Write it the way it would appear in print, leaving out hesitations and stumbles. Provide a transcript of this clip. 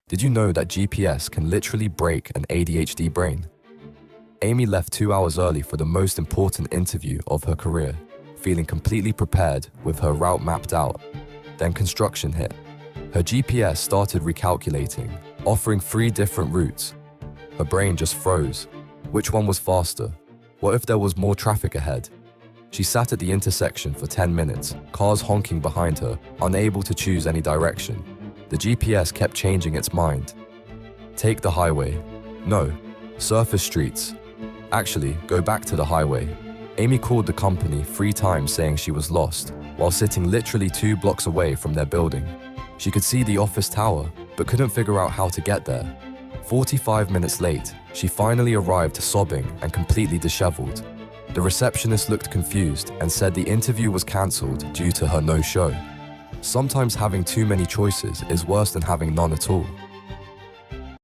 Did you know that GPS can literally break an ADHD brain? Amy left 2 hours early for the most important interview of her career, feeling completely prepared with her route mapped out. Then construction hit. Her GPS started recalculating, offering 3 different routes. Her brain just froze. Which one was faster? What if there was more traffic ahead? She sat at the intersection for 10 minutes, cars honking behind her, unable to choose any direction. The GPS kept changing its mind. Take the highway. No, surface streets. Actually, go back to the highway. Amy called the company 3 times saying she was lost, while sitting literally 2 blocks away from their building. She could see the office tower, but couldn't figure out how to get there. 45 minutes late, she finally arrived sobbing and completely disheveled. The receptionist looked confused and said the interview was cancelled due to her no-show. Sometimes having too many choices is worse than having none at all.